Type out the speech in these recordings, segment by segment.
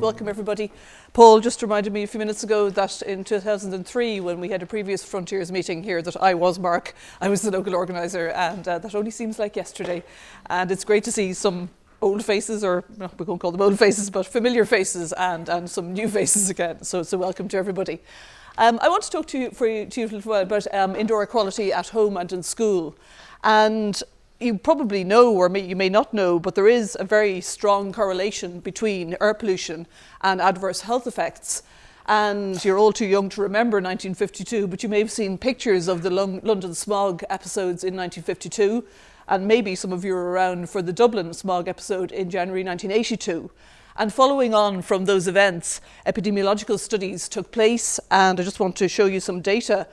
welcome everybody. Paul just reminded me a few minutes ago that in 2003, when we had a previous Frontiers meeting here, that I was Mark, I was the local organiser, and that only seems like yesterday. And it's great to see some old faces, or no, we won't call them old faces, but familiar faces, and some new faces again. So welcome to everybody. I want to talk to you a little while about indoor air quality at home and in school. And you probably know, or you may not know, but there is a very strong correlation between air pollution and adverse health effects. And you're all too young to remember 1952, but you may have seen pictures of the London smog episodes in 1952, and maybe some of you were around for the Dublin smog episode in January 1982. And following on from those events, epidemiological studies took place, and I just want to show you some data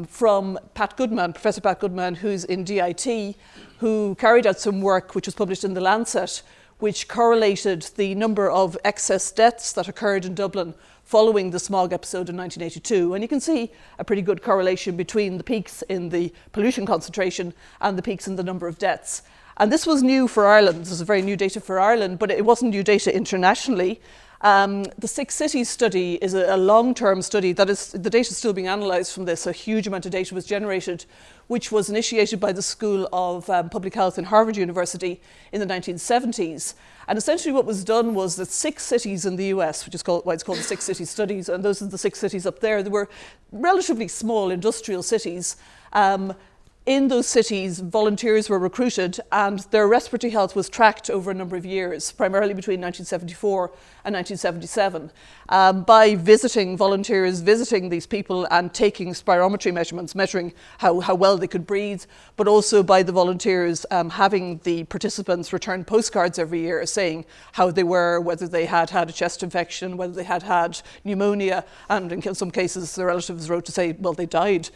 from Pat Goodman, Professor Pat Goodman, who's in DIT, who carried out some work which was published in The Lancet, which correlated the number of excess deaths that occurred in Dublin following the smog episode in 1982. And you can see a pretty good correlation between the peaks in the pollution concentration and the peaks in the number of deaths. And this was new for Ireland. This is very new data for Ireland, but it wasn't new data internationally. The Six Cities study is a long-term study. The data is still being analysed from this. A huge amount of data was generated, which was initiated by the School of Public Health in Harvard University in the 1970s. And essentially what was done was that 6 cities in the US, which is why it's called the Six Cities Studies, and those are the 6 cities up there, they were relatively small industrial cities. In those cities, volunteers were recruited and their respiratory health was tracked over a number of years, primarily between 1974 and 1977, by volunteers visiting these people and taking spirometry measurements, measuring how well they could breathe, but also by the volunteers having the participants return postcards every year saying how they were, whether they had had a chest infection, whether they had had pneumonia, and in some cases the relatives wrote to say, well, they died.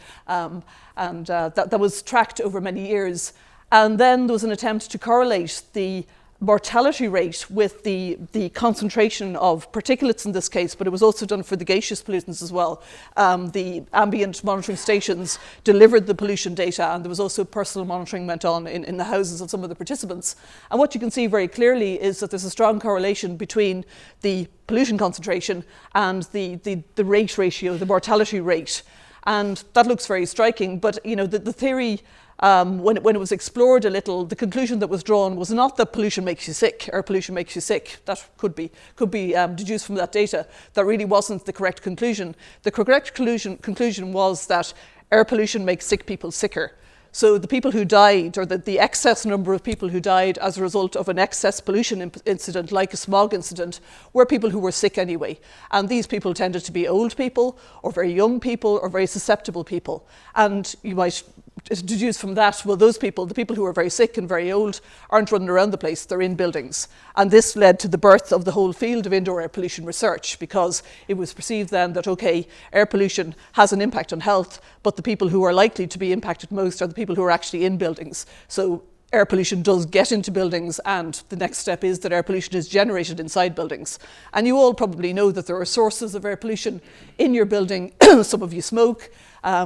And that was tracked over many years. And then there was an attempt to correlate the mortality rate with the concentration of particulates in this case, but it was also done for the gaseous pollutants as well. The ambient monitoring stations delivered the pollution data, and there was also personal monitoring went on in the houses of some of the participants. And what you can see very clearly is that there's a strong correlation between the pollution concentration and the rate ratio, the mortality rate. And that looks very striking, but you know the theory, when it was explored a little, the conclusion that was drawn was not that pollution makes you sick, air pollution makes you sick. That could be deduced from that data. That really wasn't the correct conclusion. The correct conclusion was that air pollution makes sick people sicker. So the people who died, or the excess number of people who died as a result of an excess pollution incident, like a smog incident, were people who were sick anyway. And these people tended to be old people, or very young people, or very susceptible people. And you might deduce from that, well, those people, the people who are very sick and very old, aren't running around the place, they're in buildings. And this led to the birth of the whole field of indoor air pollution research, because it was perceived then that, okay, air pollution has an impact on health, but the people who are likely to be impacted most are the people who are actually in buildings. So air pollution does get into buildings, and the next step is that air pollution is generated inside buildings. And you all probably know that there are sources of air pollution in your building. Some of you smoke,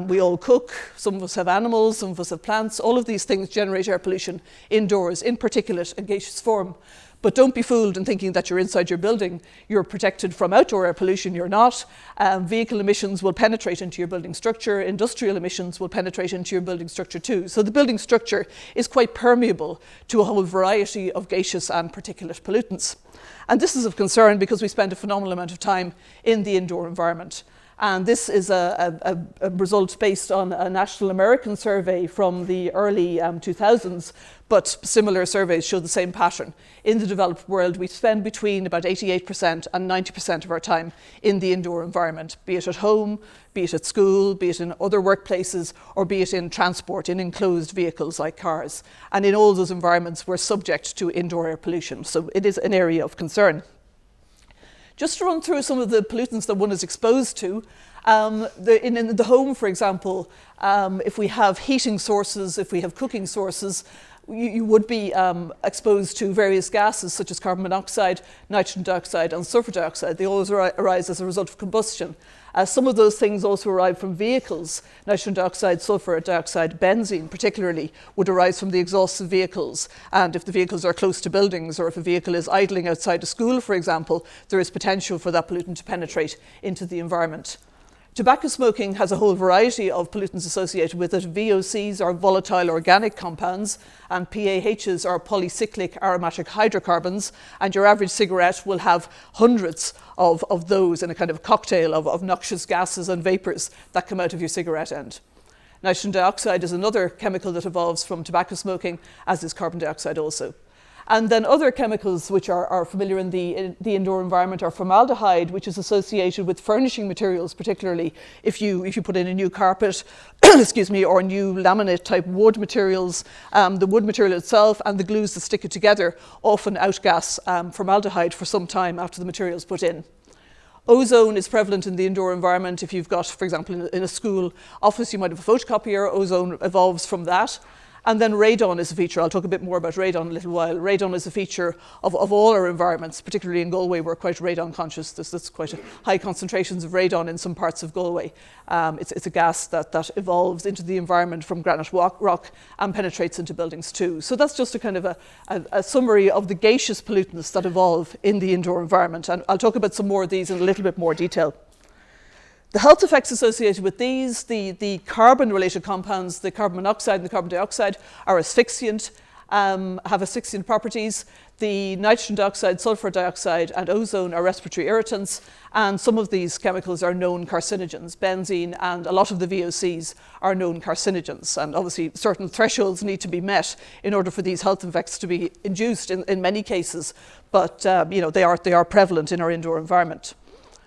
we all cook, some of us have animals, some of us have plants. All of these things generate air pollution indoors in particulate and gaseous form. But don't be fooled in thinking that you're inside your building. You're protected from outdoor air pollution. You're not. Vehicle emissions will penetrate into your building structure. Industrial emissions will penetrate into your building structure too. So the building structure is quite permeable to a whole variety of gaseous and particulate pollutants. And this is of concern because we spend a phenomenal amount of time in the indoor environment. And this is a result based on a national American survey from the early 2000s, but similar surveys show the same pattern. In the developed world, we spend between about 88% and 90% of our time in the indoor environment, be it at home, be it at school, be it in other workplaces, or be it in transport, in enclosed vehicles like cars. And in all those environments, we're subject to indoor air pollution. So it is an area of concern. Just to run through some of the pollutants that one is exposed to, in the home, for example, if we have heating sources, if we have cooking sources, you would be exposed to various gases such as carbon monoxide, nitrogen dioxide and sulfur dioxide. They always arise as a result of combustion. Some of those things also arrive from vehicles. Nitrogen dioxide, sulfur dioxide, benzene particularly would arise from the exhausts of vehicles. And if the vehicles are close to buildings, or if a vehicle is idling outside a school, for example, there is potential for that pollutant to penetrate into the environment. Tobacco smoking has a whole variety of pollutants associated with it. VOCs are volatile organic compounds, and PAHs are polycyclic aromatic hydrocarbons, and your average cigarette will have hundreds of those in a kind of cocktail of noxious gases and vapours that come out of your cigarette end. Nitrogen dioxide is another chemical that evolves from tobacco smoking, as is carbon dioxide also. And then other chemicals which are familiar in the indoor environment are formaldehyde, which is associated with furnishing materials, particularly if you put in a new carpet, excuse me, or new laminate type wood materials. The wood material itself and the glues that stick it together often outgas formaldehyde for some time after the material is put in. Ozone is prevalent in the indoor environment. If you've got, for example, in a school office, you might have a photocopier. Ozone evolves from that. And then radon is a feature. I'll talk a bit more about radon in a little while. Radon is a feature of all our environments, particularly in Galway. We're quite radon conscious. There's quite high concentrations of radon in some parts of Galway. It's a gas that evolves into the environment from granite rock and penetrates into buildings too. So that's just a kind of a summary of the gaseous pollutants that evolve in the indoor environment. And I'll talk about some more of these in a little bit more detail. The health effects associated with these, the carbon-related compounds, the carbon monoxide and the carbon dioxide, are asphyxiant, have asphyxiant properties. The nitrogen dioxide, sulfur dioxide and ozone are respiratory irritants, and some of these chemicals are known carcinogens. Benzene and a lot of the VOCs are known carcinogens, and obviously certain thresholds need to be met in order for these health effects to be induced in many cases, but they are prevalent in our indoor environment.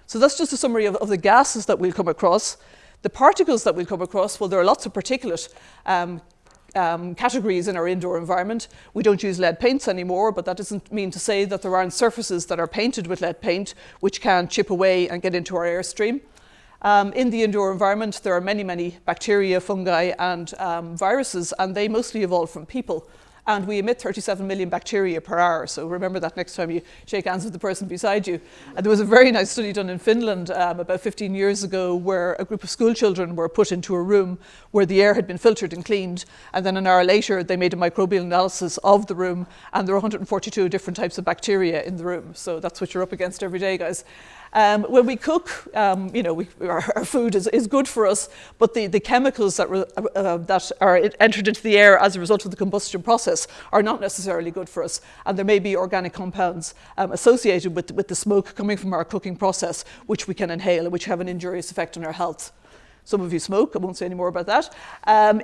So that's just a summary of the gases that we'll come across. The particles that we'll come across, well, there are lots of particulate categories in our indoor environment. We don't use lead paints anymore, but that doesn't mean to say that there aren't surfaces that are painted with lead paint, which can chip away and get into our airstream. In the indoor environment, there are many, many bacteria, fungi, and viruses, and they mostly evolve from people. And we emit 37 million bacteria per hour. So remember that next time you shake hands with the person beside you. And there was a very nice study done in Finland about 15 years ago, where a group of school children were put into a room where the air had been filtered and cleaned. And then an hour later, they made a microbial analysis of the room, and there were 142 different types of bacteria in the room. So that's what you're up against every day, guys. When we cook, our food is good for us, but the chemicals that are entered into the air as a result of the combustion process are not necessarily good for us. And there may be organic compounds associated with the smoke coming from our cooking process, which we can inhale and which have an injurious effect on our health. Some of you smoke, I won't say any more about that.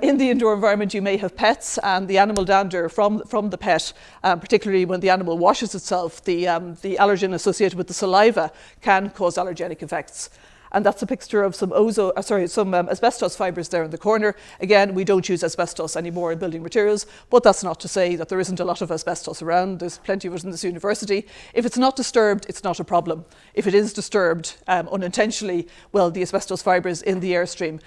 In the indoor environment, you may have pets, and the animal dander from the pet, particularly when the animal washes itself, the allergen associated with the saliva can cause allergenic effects. And that's a picture of some asbestos fibres there in the corner. Again, we don't use asbestos anymore in building materials, but that's not to say that there isn't a lot of asbestos around. There's plenty of it in this university. If it's not disturbed, it's not a problem. If it is disturbed unintentionally, well, the asbestos fibres in the airstream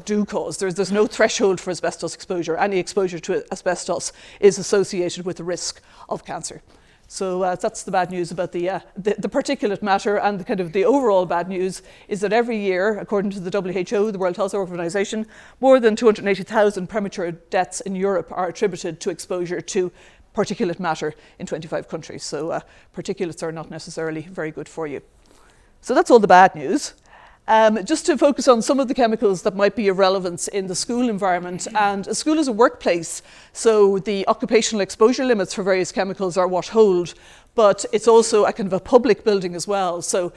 do cause. There's no threshold for asbestos exposure. Any exposure to asbestos is associated with the risk of cancer. So that's the bad news about the particulate matter, and the overall bad news is that every year, according to the WHO, the World Health Organization, more than 280,000 premature deaths in Europe are attributed to exposure to particulate matter in 25 countries. So particulates are not necessarily very good for you. So that's all the bad news. Just to focus on some of the chemicals that might be of relevance in the school environment. And a school is a workplace, so the occupational exposure limits for various chemicals are what hold, but it's also a kind of a public building as well. So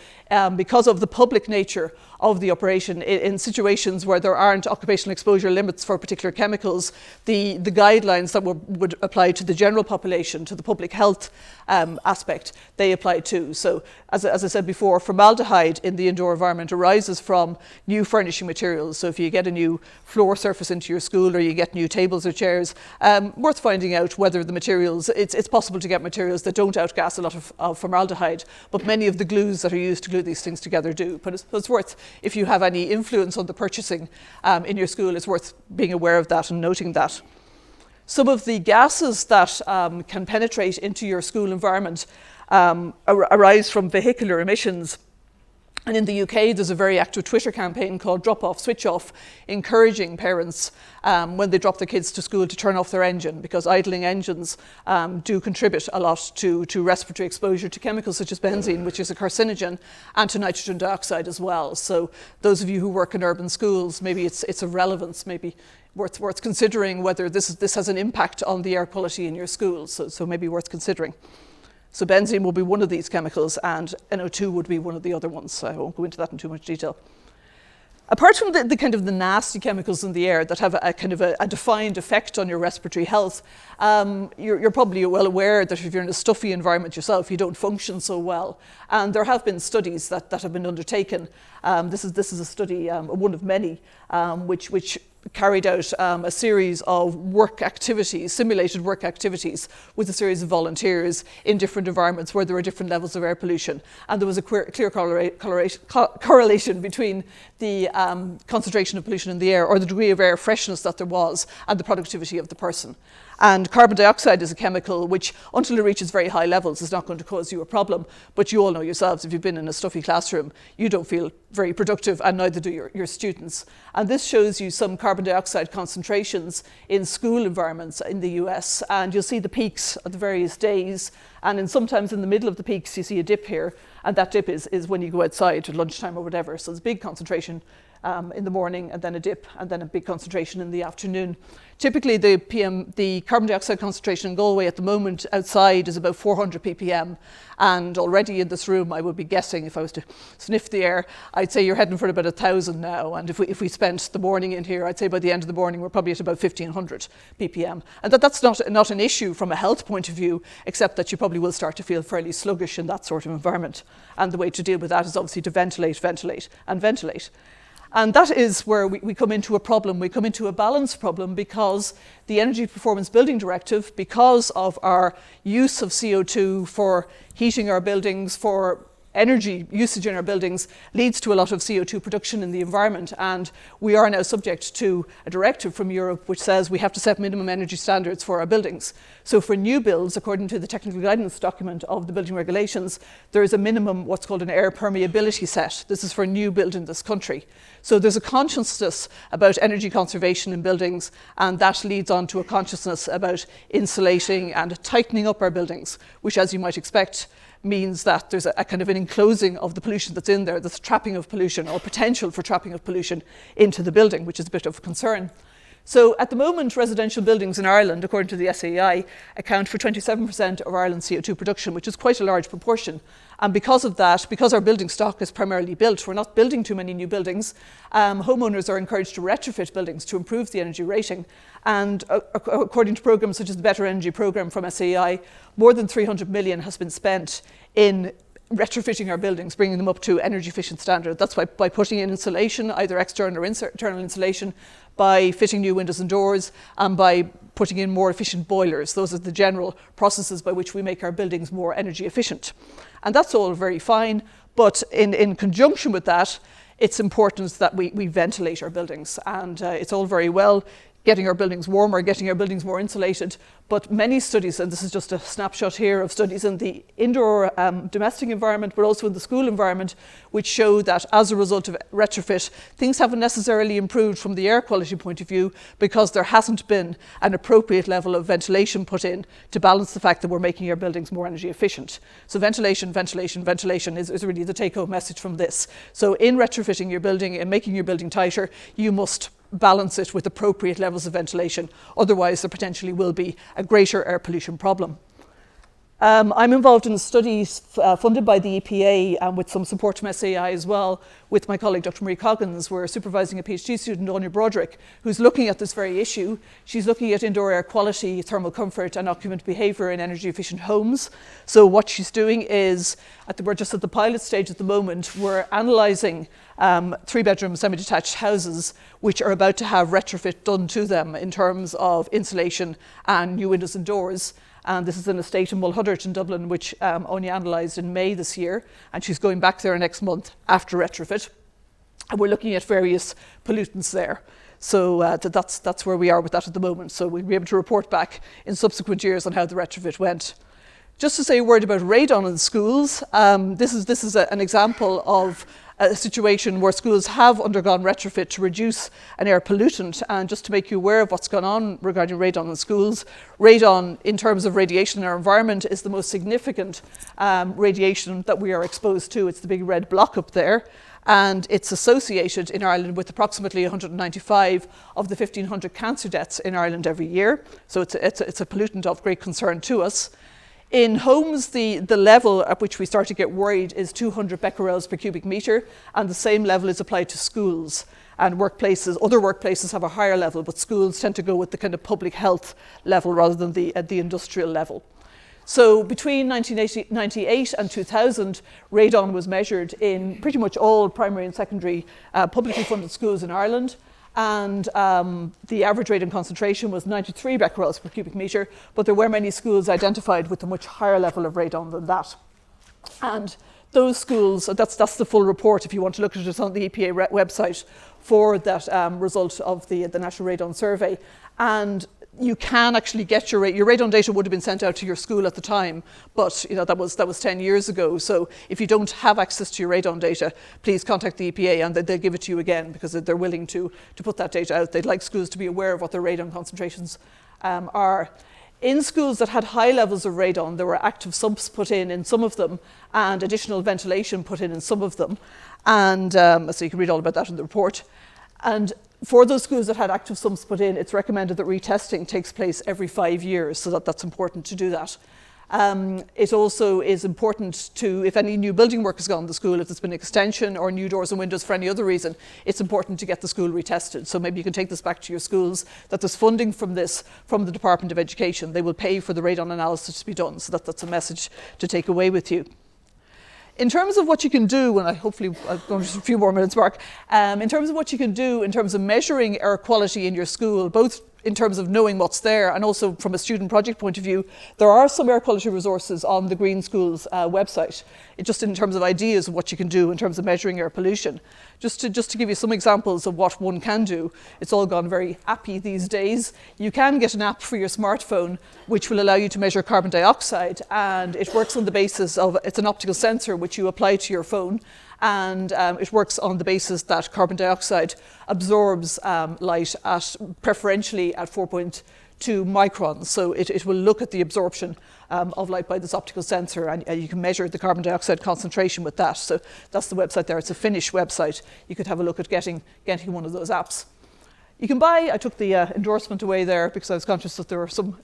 because of the public nature of the operation, in situations where there aren't occupational exposure limits for particular chemicals, the guidelines that would apply to the general population, to the public health aspect, they apply too. So as I said before, formaldehyde in the indoor environment arises from new furnishing materials. So if you get a new floor surface into your school, or you get new tables or chairs, worth finding out whether the materials, it's possible to get materials that don't outgas a lot of formaldehyde, but many of the glues that are used to glue these things together do. But it's worth, if you have any influence on the purchasing in your school, it's worth being aware of that and noting that. Some of the gases that can penetrate into your school environment arise from vehicular emissions. And in the UK, there's a very active Twitter campaign called Drop Off, Switch Off, encouraging parents when they drop their kids to school to turn off their engine, because idling engines do contribute a lot to respiratory exposure to chemicals such as benzene, which is a carcinogen, and to nitrogen dioxide as well. So those of you who work in urban schools, maybe it's of relevance, maybe worth considering whether this has an impact on the air quality in your schools. So maybe worth considering. So benzene will be one of these chemicals, and NO2 would be one of the other ones. So I won't go into that in too much detail. Apart from the kind of the nasty chemicals in the air that have a kind of a defined effect on your respiratory health, you're probably well aware that if you're in a stuffy environment yourself, you don't function so well. And there have been studies that have been undertaken. This is a study, one of many, which carried out a series of work activities, simulated work activities, with a series of volunteers in different environments where there were different levels of air pollution. And there was a clear correlation between the concentration of pollution in the air, or the degree of air freshness that there was, and the productivity of the person. And carbon dioxide is a chemical which, until it reaches very high levels, is not going to cause you a problem. But you all know yourselves, if you've been in a stuffy classroom, you don't feel very productive, and neither do your students. And this shows you some carbon dioxide concentrations in school environments in the US. And you'll see the peaks at the various days. And sometimes in the middle of the peaks, you see a dip here. And that dip is when you go outside at lunchtime or whatever. So there's a big concentration in the morning, and then a dip, and then a big concentration in the afternoon. Typically, the carbon dioxide concentration in Galway at the moment outside is about 400 ppm, and already in this room, I would be guessing, if I was to sniff the air, I'd say you're heading for about 1,000 now. And if we spent the morning in here, I'd say by the end of the morning, we're probably at about 1,500 ppm. And that's not an issue from a health point of view, except that you probably will start to feel fairly sluggish in that sort of environment. And the way to deal with that is obviously to ventilate, ventilate, and ventilate. And that is where we come into a problem. We come into a balance problem, because the Energy Performance Building Directive, because of our use of CO2 for heating our buildings, for energy usage in our buildings, leads to a lot of CO2 production in the environment. And we are now subject to a directive from Europe which says we have to set minimum energy standards for our buildings. So for new builds, according to the technical guidance document of the building regulations, there is a minimum, what's called an air permeability set. This is for a new build in this country. So there's a consciousness about energy conservation in buildings, and that leads on to a consciousness about insulating and tightening up our buildings, which, as you might expect, means that there's a kind of an enclosing of the pollution that's in there, this trapping of pollution, or potential for trapping of pollution into the building, which is a bit of a concern. So at the moment, residential buildings in Ireland, according to the SAI, account for 27% of Ireland's CO2 production, which is quite a large proportion. And because of that, because our building stock is primarily built, we're not building too many new buildings, homeowners are encouraged to retrofit buildings to improve the energy rating. And according to programmes such as the Better Energy Programme from SAI, more than 300 million has been spent in retrofitting our buildings, bringing them up to energy efficient standard. That's by putting in insulation, either external or internal insulation, by fitting new windows and doors, and by putting in more efficient boilers. Those are the general processes by which we make our buildings more energy efficient. And that's all very fine, but in conjunction with that, it's important that we ventilate our buildings. And it's all very well getting our buildings warmer, getting our buildings more insulated. But many studies, and this is just a snapshot here of studies in the indoor domestic environment, but also in the school environment, which show that as a result of retrofit, things haven't necessarily improved from the air quality point of view, because there hasn't been an appropriate level of ventilation put in to balance the fact that we're making our buildings more energy efficient. So ventilation, ventilation, ventilation is really the take-home message from this. So in retrofitting your building and making your building tighter, you must balance it with appropriate levels of ventilation. Otherwise, there potentially will be a greater air pollution problem. I'm involved in studies funded by the EPA and with some support from SAI as well, with my colleague Dr. Marie Coggins. We're supervising a PhD student, Anya Broderick, who's looking at this very issue. She's looking at indoor air quality, thermal comfort and occupant behaviour in energy efficient homes. So what she's doing is, we're just at the pilot stage at the moment, we're analysing 3-bedroom semi-detached houses which are about to have retrofit done to them in terms of insulation and new windows and doors. And this is an estate in Mulhudert in Dublin, which Anya analysed in May this year, and she's going back there next month after retrofit. And we're looking at various pollutants there. So that's where we are with that at the moment. So we'll be able to report back in subsequent years on how the retrofit went. Just to say a word about radon in schools, this is an example of a situation where schools have undergone retrofit to reduce an air pollutant. And just to make you aware of what's gone on regarding radon in schools, radon in terms of radiation in our environment is the most significant radiation that we are exposed to. It's the big red block up there. And it's associated in Ireland with approximately 195 of the 1,500 cancer deaths in Ireland every year. So it's a pollutant of great concern to us. In homes, the level at which we start to get worried is 200 becquerels per cubic metre, and the same level is applied to schools. And workplaces, other workplaces have a higher level, but schools tend to go with the kind of public health level rather than the industrial level. So between 1998 and 2000, radon was measured in pretty much all primary and secondary publicly funded schools in Ireland. And the average radon concentration was 93 becquerels per cubic metre, but there were many schools identified with a much higher level of radon than that. And those schools, that's the full report if you want to look at it on the EPA website for that result of the National Radon Survey. And you can actually get your radon data would have been sent out to your school at the time, but that was 10 years ago. So if you don't have access to your radon data, please contact the EPA and they'll give it to you again, because they're willing to put that data out. They'd like schools to be aware of what their radon concentrations are. In schools that had high levels of radon, there were active sumps put in some of them, and additional ventilation put in some of them. And so you can read all about that in the report. And for those schools that had active sumps put in, it's recommended that retesting takes place every 5 years, so that's important to do that. It also is important to, if any new building work has gone in the school, if there's been extension or new doors and windows for any other reason, it's important to get the school retested. So maybe you can take this back to your schools, that there's funding from this from the Department of Education. They will pay for the radon analysis to be done, so that's a message to take away with you. In terms of what you can do, and I've gone just a few more minutes, Mark, in terms of what you can do in terms of measuring air quality in your school, both in terms of knowing what's there and also from a student project point of view, there are some air quality resources on the Green Schools website, just in terms of ideas of what you can do in terms of measuring air pollution. Just to give you some examples of what one can do, it's all gone very appy these days. You can get an app for your smartphone which will allow you to measure carbon dioxide, and it works on the basis of, it's an optical sensor which you apply to your phone, and it works on the basis that carbon dioxide absorbs light preferentially at 4.2 microns. So it will look at the absorption of light by this optical sensor, and you can measure the carbon dioxide concentration with that. So that's the website there. It's a Finnish website. You could have a look at getting one of those apps. You can buy, I took the endorsement away there because I was conscious that there were some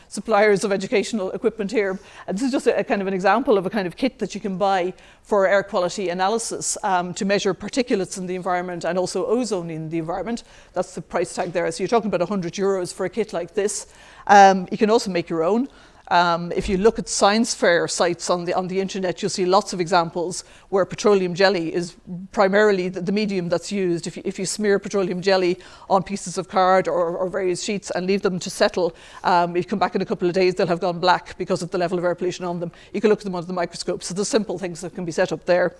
suppliers of educational equipment here. And this is just a kind of an example of a kind of kit that you can buy for air quality analysis to measure particulates in the environment and also ozone in the environment. That's the price tag there. So you're talking about €100 for a kit like this. You can also make your own. If you look at science fair sites on the internet, you'll see lots of examples where petroleum jelly is primarily the medium that's used. If you smear petroleum jelly on pieces of card or various sheets and leave them to settle, if you come back in a couple of days, they'll have gone black because of the level of air pollution on them. You can look at them under the microscope. So there's simple things that can be set up there.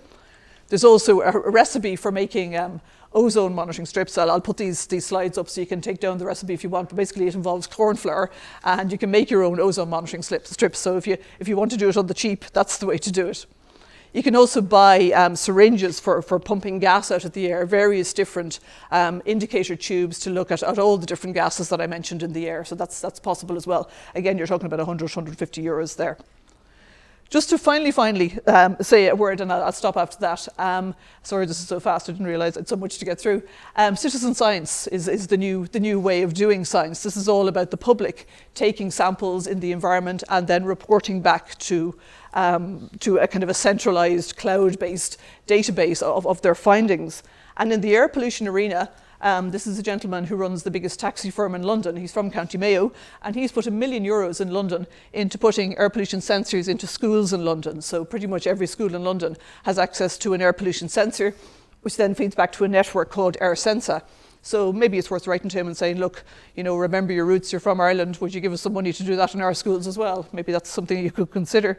There's also a recipe for making ozone monitoring strips. I'll put these slides up so you can take down the recipe if you want. But basically, it involves corn flour, and you can make your own ozone monitoring strips. So if you want to do it on the cheap, that's the way to do it. You can also buy syringes for pumping gas out of the air, various different indicator tubes to look at all the different gases that I mentioned in the air. So that's possible as well. Again, you're talking about €100-150 there. Just to finally say a word, and I'll stop after that. Sorry, this is so fast, I didn't realise it's so much to get through. Citizen science is the new way of doing science. This is all about the public taking samples in the environment and then reporting back to a kind of a centralised cloud-based database of their findings. And in the air pollution arena, this is a gentleman who runs the biggest taxi firm in London. He's from County Mayo, and he's put €1 million in London into putting air pollution sensors into schools in London. So pretty much every school in London has access to an air pollution sensor, which then feeds back to a network called Air Sensa. So maybe it's worth writing to him and saying, look, remember your roots, you're from Ireland, would you give us some money to do that in our schools as well? Maybe that's something you could consider.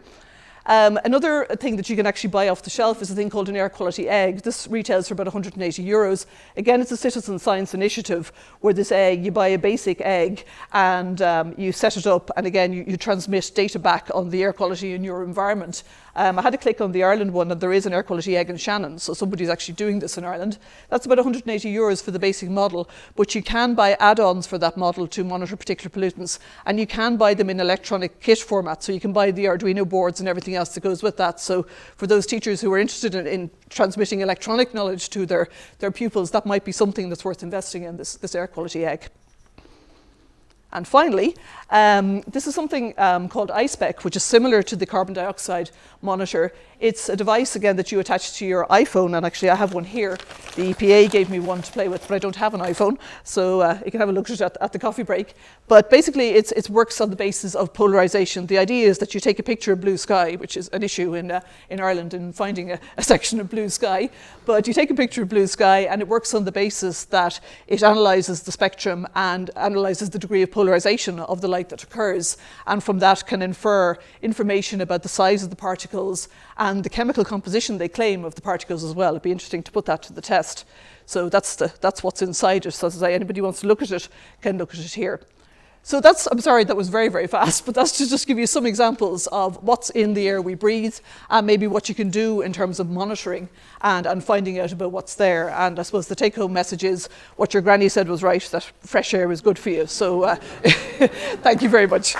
Another thing that you can actually buy off the shelf is a thing called an air quality egg. This retails for about €180. Again, it's a citizen science initiative where this egg, you buy a basic egg and you set it up, and again, you transmit data back on the air quality in your environment. I had to click on the Ireland one, and there is an air quality egg in Shannon, so somebody's actually doing this in Ireland. That's about €180 for the basic model, but you can buy add-ons for that model to monitor particular pollutants, and you can buy them in electronic kit format, so you can buy the Arduino boards and everything else that goes with that. So for those teachers who are interested in transmitting electronic knowledge to their pupils, that might be something that's worth investing in, this air quality egg. And finally, this is something called iSpec, which is similar to the carbon dioxide monitor. It's a device, again, that you attach to your iPhone, and actually I have one here. The EPA gave me one to play with, but I don't have an iPhone, so you can have a look at it at the coffee break. But basically, it works on the basis of polarization. The idea is that you take a picture of blue sky, which is an issue in Ireland in finding a section of blue sky. But you take a picture of blue sky, and it works on the basis that it analyzes the spectrum and analyzes the degree of polarization of the light that occurs, and from that can infer information about the size of the particles and the chemical composition they claim of the particles as well. It'd be interesting to put that to the test. So that's what's inside it. So as I say, anybody who wants to look at it can look at it here. So I'm sorry, that was very, very fast, but that's to just give you some examples of what's in the air we breathe, and maybe what you can do in terms of monitoring and finding out about what's there. And I suppose the take-home message is what your granny said was right, that fresh air is good for you. So thank you very much.